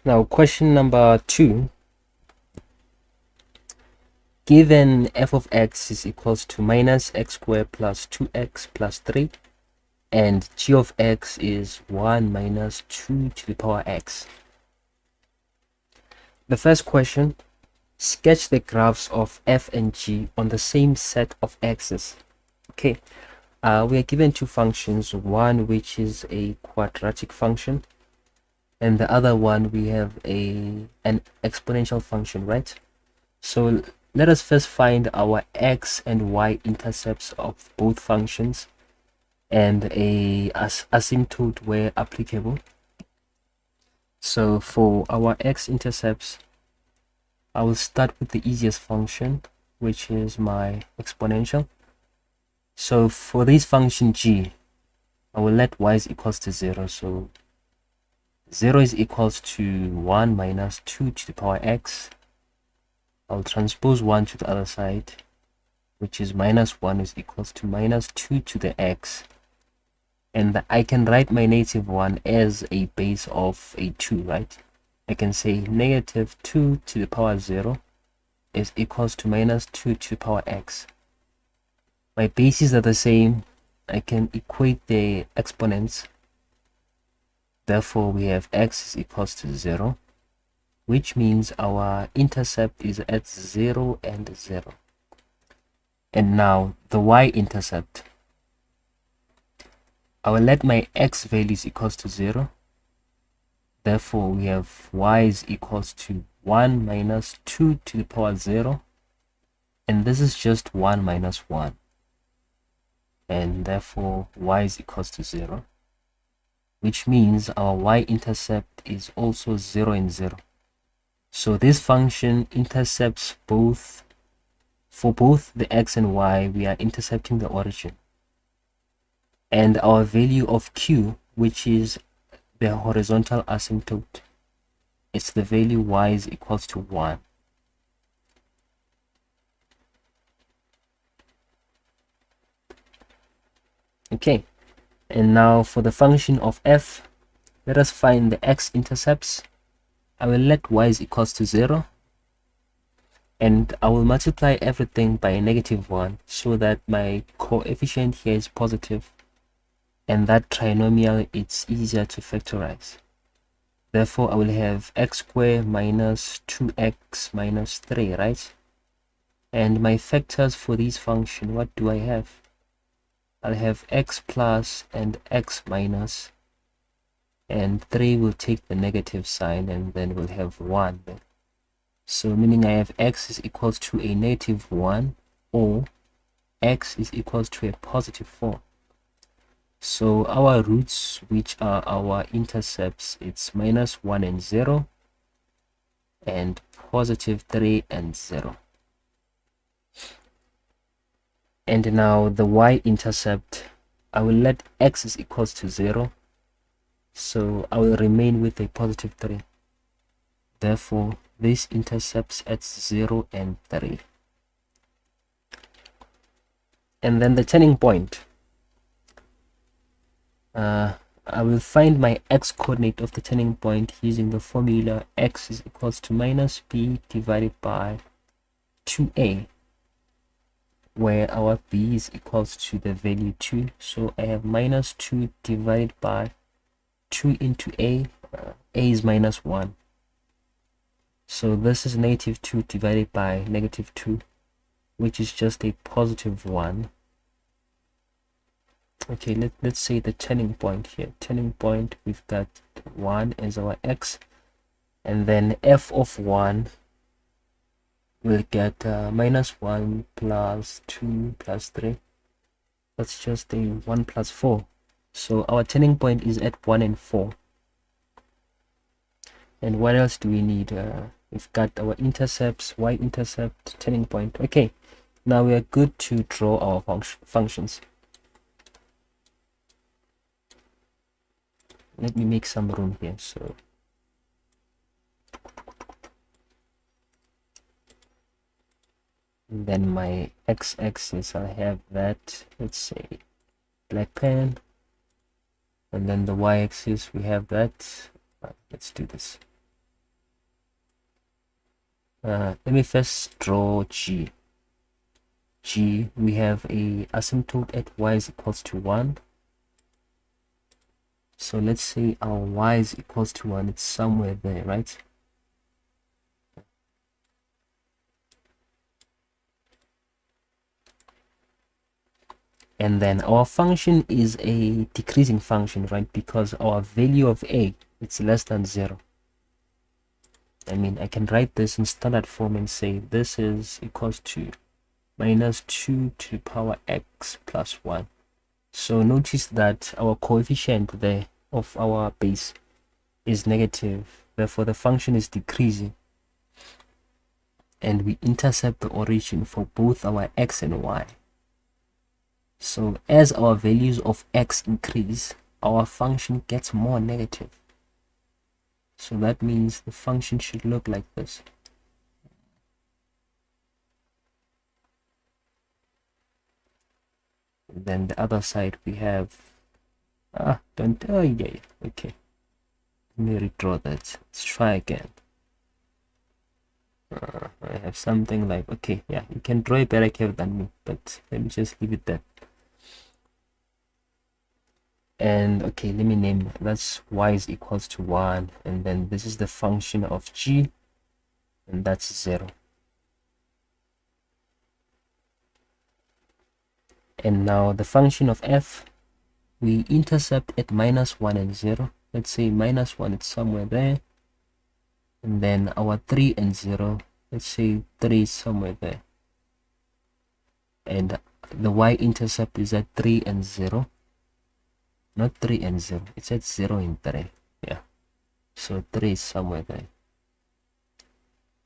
Now, question number 2. Given f of x is equals to minus x squared plus 2x plus 3, and g of x is 1 minus 2 to the power x. The first question, sketch the graphs of f and g on the same set of axes. Okay, we are given two functions, one which is a quadratic function, and the other one we have an exponential function, right? So let us first find our x and y intercepts of both functions and a asymptote where applicable. So for our x-intercepts, I will start with the easiest function, which is my exponential. So for this function g, I will let y is equals to 0. So 0 is equals to 1 minus 2 to the power x. I'll transpose 1 to the other side, which is minus 1 is equals to minus 2 to the x. And I can write my negative 1 as a base of a 2, right? I can say negative 2 to the power 0 is equals to minus 2 to the power x. My bases are the same. I can equate the exponents. Therefore, we have x is equals to 0, which means our intercept is at 0 and 0. And now the y-intercept. I will let my x values equals to 0. Therefore, we have y is equals to 1 minus 2 to the power 0. And this is just 1 minus 1. And therefore, y is equals to 0. Which means our y-intercept is also 0 and 0. So this function intercepts both. For both the x and y, we are intercepting the origin. And our value of q, which is the horizontal asymptote, it's the value y is equals to 1. Okay, and now for the function of f, let us find the x-intercepts. I will let y is equals to 0, and I will multiply everything by a negative 1 so that my coefficient here is positive, and that trinomial it's easier to factorize. Therefore, I will have x squared minus 2x minus 3, right? And my factors for this function, what do I have? I'll have x plus and x minus, and 3 will take the negative sign, and then we'll have 1 there. So meaning I have x is equals to a negative 1, or x is equals to a positive 4. So our roots, which are our intercepts, it's minus 1 and 0, and positive 3 and 0. And now the y-intercept, I will let x is equals to 0. So I will remain with a positive 3. Therefore, this intercepts at 0 and 3. And then the turning point. I will find my x-coordinate of the turning point using the formula x is equals to minus b divided by 2a, where our b is equals to the value 2. So I have minus 2 divided by 2 into a is minus 1. So this is negative 2 divided by negative 2, which is just a positive 1. Okay, let's say the turning point here. Turning point, we've got 1 as our x, and then f of 1 will get minus 1 plus 2 plus 3. That's just a 1 plus 4. So our turning point is at 1 and 4. And what else do we need? We've got our intercepts, y-intercept, turning point. Okay, now we are good to draw our functions. Let me make some room here. So and then my x-axis, I have that, let's say black pen, and then the y-axis we have that. Let's do this. Let me first draw G. We have a asymptote at y is equals to 1. So let's say our y is equals to 1. It's somewhere there, right? And then our function is a decreasing function, right? Because our value of a, it's less than 0. I mean, I can write this in standard form and say this is equals to minus 2 to the power x plus 1. So notice that our coefficient there of our base is negative. Therefore, the function is decreasing. And we intercept the origin for both our x and y. So as our values of x increase, our function gets more negative. So that means the function should look like this. And then the other side we have okay, let me redraw that. Let's try again. I have something like, okay, yeah, you can draw a better curve than me, but let me just leave it there. And okay, let me name it. That's y is equals to 1, and then this is the function of g, and that's 0. And now the function of f, we intercept at minus 1 and 0. Let's say minus 1 is somewhere there, and then our 3 and 0, let's say 3 is somewhere there, and the y-intercept is at 3 and 0. Not 3 and 0, it's at 0 and 3. Yeah, so 3 is somewhere there,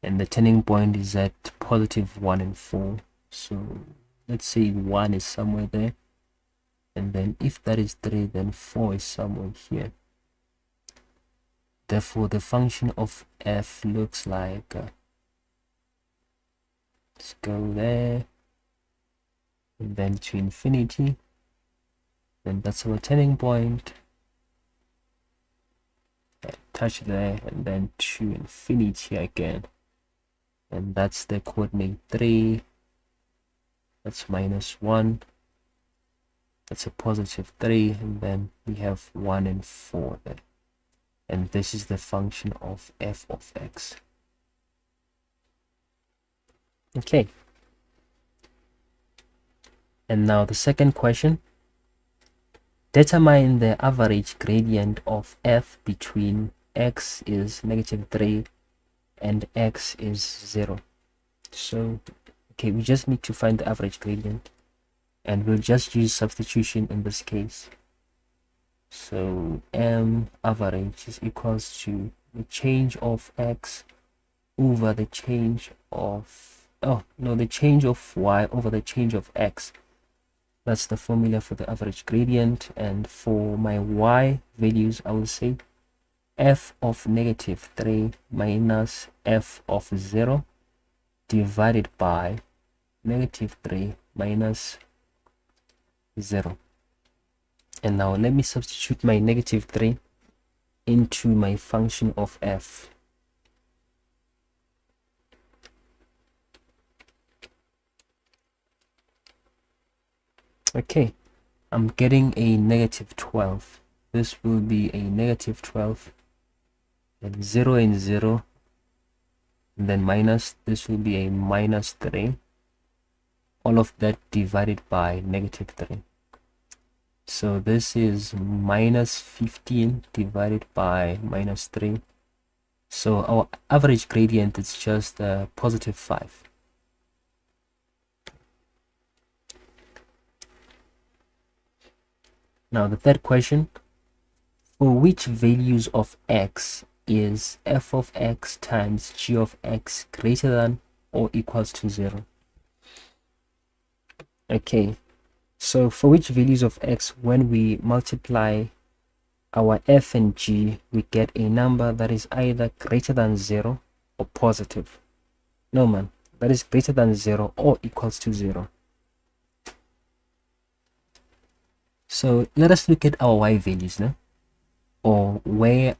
and the turning point is at positive 1 and 4. So let's say 1 is somewhere there, and then if that is 3, then 4 is somewhere here. Therefore, the function of f looks like, let's go there, and then to infinity, and that's our turning point. Touch there, and then to infinity again, and that's the coordinate 3. That's minus 1. That's a positive 3, and then we have 1 and 4 there. And this is the function of f of x. Okay. And now the second question. Determine the average gradient of f between x is negative 3 and x is 0. So, okay, we just need to find the average gradient, and we'll just use substitution in this case. So m average is equals to the change of x over the change of, the change of y over the change of x. That's the formula for the average gradient. And for my y values, I will say f of negative 3 minus f of 0 divided by negative 3 minus 0. And now let me substitute my negative 3 into my function of f. Okay, I'm getting a negative 12. This will be a negative 12, and 0 and 0, and then minus, this will be a minus 3. All of that divided by negative 3. So this is minus 15 divided by minus 3. So our average gradient is just positive 5. Now the third question, for which values of x is f of x times g of x greater than or equals to 0? Okay, so for which values of x, when we multiply our f and g, we get a number that is either greater than 0 or positive. No man, that is greater than 0 or equals to 0. So let us look at our y values now, or where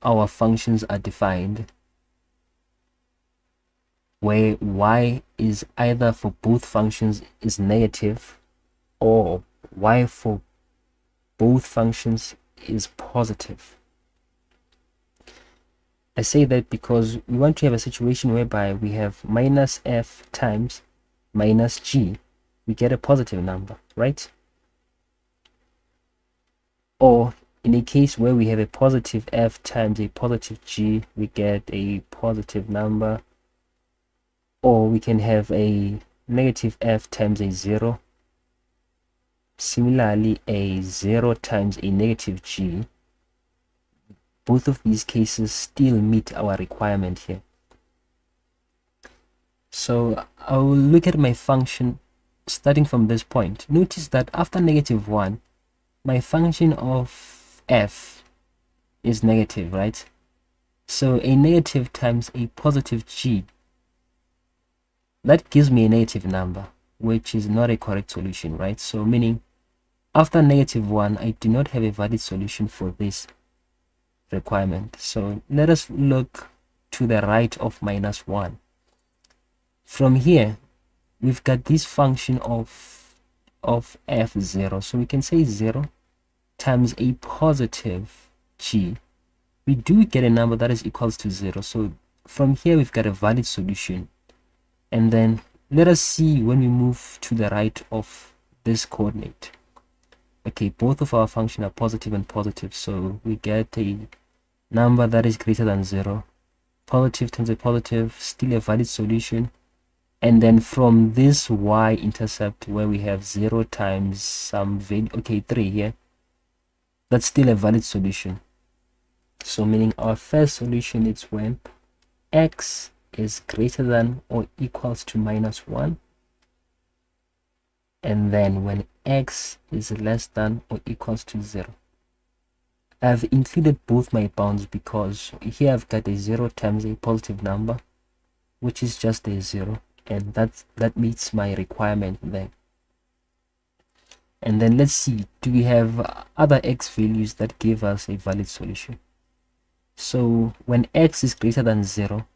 our functions are defined. where y is either for both functions is negative, or y for both functions is positive. I say that because we want to have a situation whereby we have minus f times minus g, we get a positive number, right? Or in a case where we have a positive f times a positive g, we get a positive number. Or we can have a negative f times a 0. Similarly, a 0 times a negative g. Both of these cases still meet our requirement here. So I will look at my function starting from this point. Notice that after negative 1, my function of f is negative, right? So a negative times a positive g, that gives me a negative number, which is not a correct solution, right? So meaning after negative 1, I do not have a valid solution for this requirement. So let us look to the right of minus 1. From here, we've got this function of f0. So we can say 0 times a positive g. We do get a number that is equals to 0. So from here, we've got a valid solution. And then let us see when we move to the right of this coordinate. Okay, both of our functions are positive and positive, so we get a number that is greater than 0. Positive times a positive, still a valid solution. And then from this y-intercept where we have 0 times some value, okay, 3 here, that's still a valid solution. So meaning our first solution is when x is greater than or equals to minus 1, and then when x is less than or equals to 0. I've included both my bounds because here I've got a 0 times a positive number, which is just a 0, and that meets my requirement then. And then let's see, do we have other x values that give us a valid solution? So when x is greater than 0,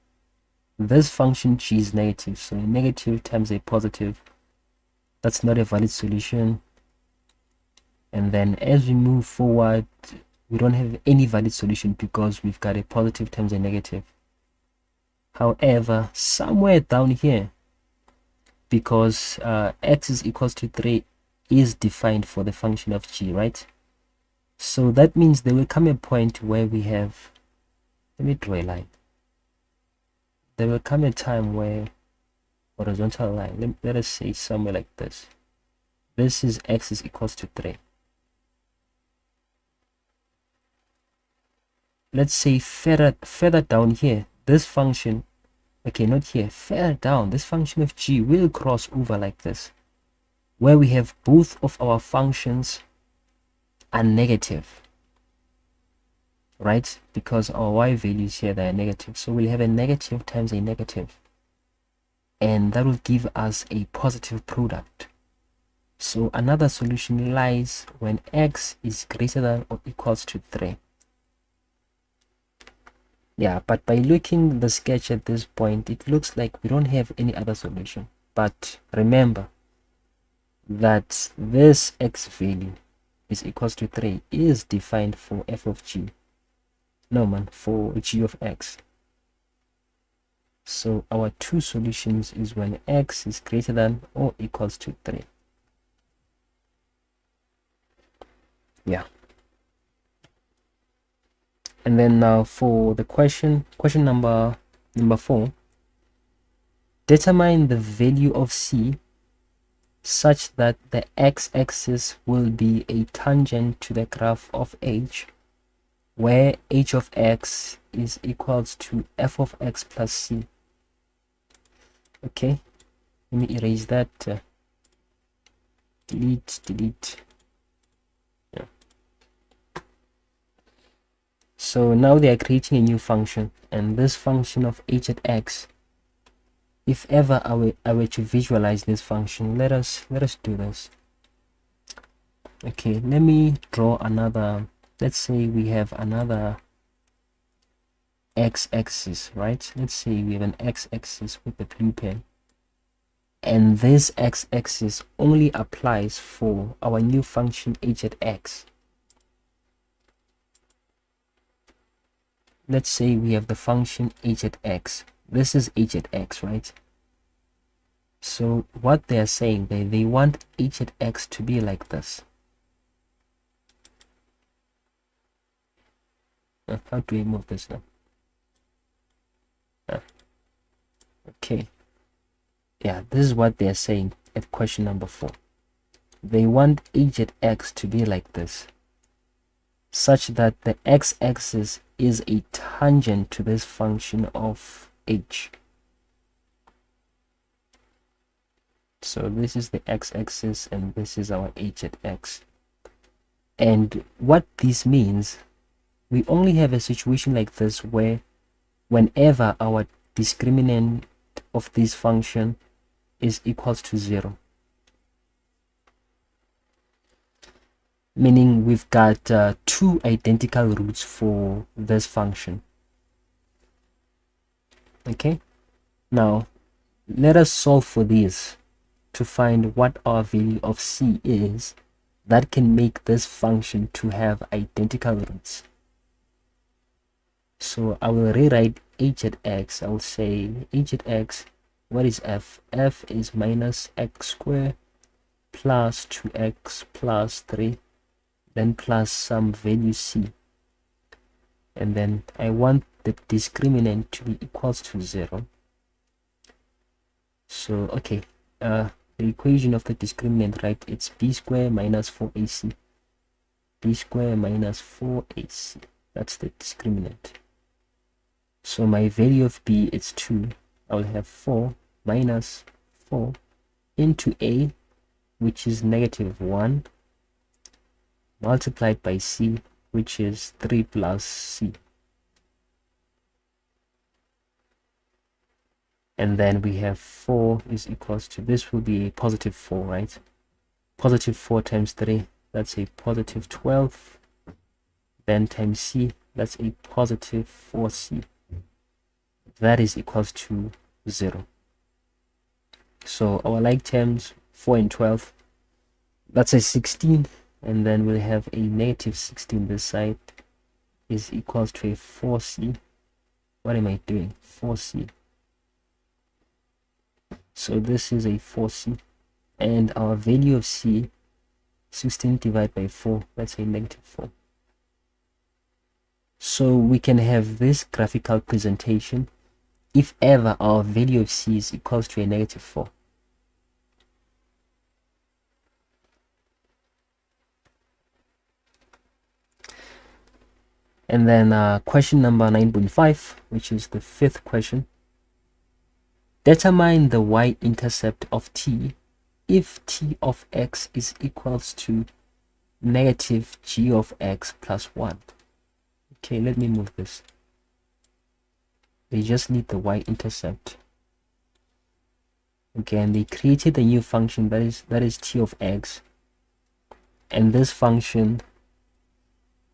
this function g is negative, so negative times a positive, that's not a valid solution. And then as we move forward, we don't have any valid solution because we've got a positive times a negative. However, somewhere down here, because x is equals to 3 is defined for the function of g, right? So that means there will come a point where we have, let me draw a line. There will come a time where horizontal line, let us say somewhere like this. This is x is equals to 3. Let's say further down here, this function, okay, not here, further down, this function of g will cross over like this, where we have both of our functions are negative, right? Because our y values here, they are negative. So we'll have a negative times a negative, and that will give us a positive product. So another solution lies when x is greater than or equals to 3. Yeah, but by looking at the sketch at this point, it looks like we don't have any other solution. But remember that this x value is equals to 3 is defined for f of g. No man, for g of x. So our two solutions is when x is greater than or equals to 3. Yeah. And then now for the question number 4, determine the value of c such that the x-axis will be a tangent to the graph of h, where h of x is equals to f of x plus c. Okay, let me erase that. Delete. Yeah. So now they are creating a new function, and this function of h at x, if ever I were to visualize this function, let us do this. Okay, let me draw another. Let's say we have another x-axis, right? Let's say we have an x-axis with the blue pen, and this x-axis only applies for our new function h at x. Let's say we have the function h at x. This is h at x, right? So what they're saying, they want h at x to be like this. How do we move this now? Okay. Yeah, this is what they're saying at question number 4. They want h at x to be like this, such that the x-axis is a tangent to this function of h. So this is the x-axis and this is our h at x. And what this means, we only have a situation like this where whenever our discriminant of this function is equals to 0. Meaning we've got two identical roots for this function. Okay, now let us solve for this to find what our value of c is that can make this function to have identical roots. So I will rewrite h at x. I will say h at x, what is f? F is minus x squared plus 2x plus 3, then plus some value c. And then I want the discriminant to be equals to 0. So, okay, the equation of the discriminant, right? It's b squared minus 4ac. b squared minus 4ac. That's the discriminant. So my value of b is 2. I will have 4 minus 4 into a, which is negative 1, multiplied by c, which is 3 plus c. And then we have 4 is equals to, this will be a positive 4, right? Positive 4 times 3, that's a positive 12. Then times c, that's a positive 4c. That is equals to 0. So our like terms, 4 and 12, that's a 16. And then we'll have a negative 16 this side is equals to a 4c. What am I doing? 4c. So this is a 4c. And our value of c, 16 divided by 4, that's a negative 4. So we can have this graphical presentation if ever our value of c is equals to a negative 4. And then question number 9.5, which is the 5th question. Determine the y-intercept of t if t of x is equals to negative g of x plus 1. Okay, let me move this. They just need the y-intercept. Again, they created a new function that is t of x, and this function,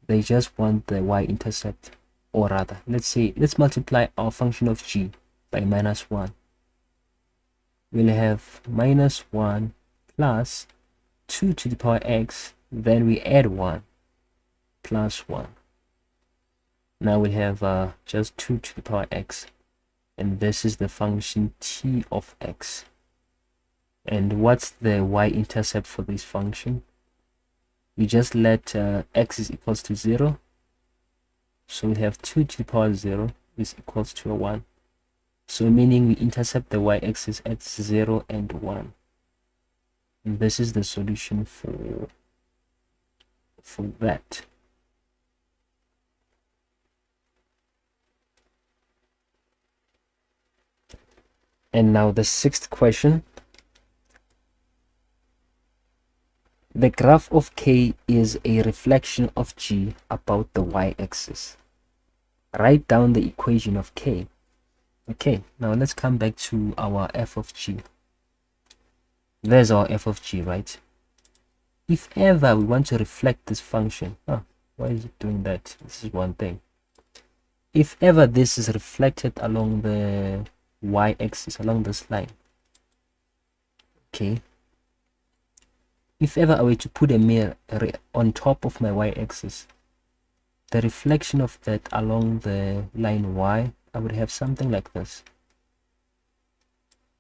they just want the y-intercept, or rather, let's multiply our function of g by minus 1. We'll have minus 1 plus 2 to the power x, then we add 1 plus 1. Now we have just 2 to the power x, and this is the function t of x. And what's the y-intercept for this function? We just let x is equals to 0. So we have 2 to the power 0 is equals to a 1. So meaning we intercept the y-axis at 0 and 1. And this is the solution for that. And now the 6th question. The graph of k is a reflection of g about the y-axis. Write down the equation of k. Okay, now let's come back to our f of g. There's our f of g, right? If ever we want to reflect this function, why is it doing that? This is one thing. if ever this is reflected along the y-axis, along this line, okay, if ever I were to put a mirror on top of my y-axis, the reflection of that along the line y, I would have something like this.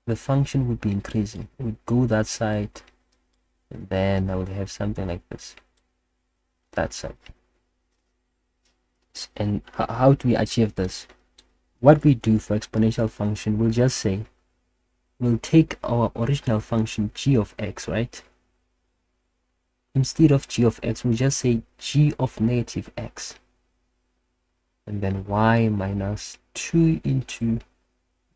The function would be increasing. It would go that side, and then I would have something like this, that side. And how do we achieve this? What we do for exponential function, we'll just say, we'll take our original function g of x, right? Instead of g of x, we'll just say g of negative x. And then y minus 2 into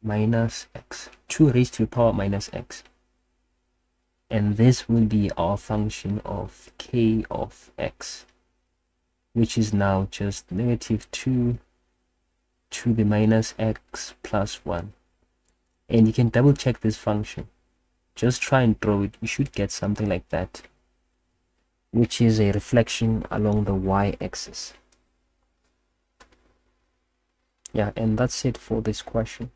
minus x, 2 raised to the power minus x. And this will be our function of k of x, which is now just negative 2 to the minus x plus 1. And you can double check this function. Just try and draw it. You should get something like that, which is a reflection along the y-axis. Yeah, and that's it for this question.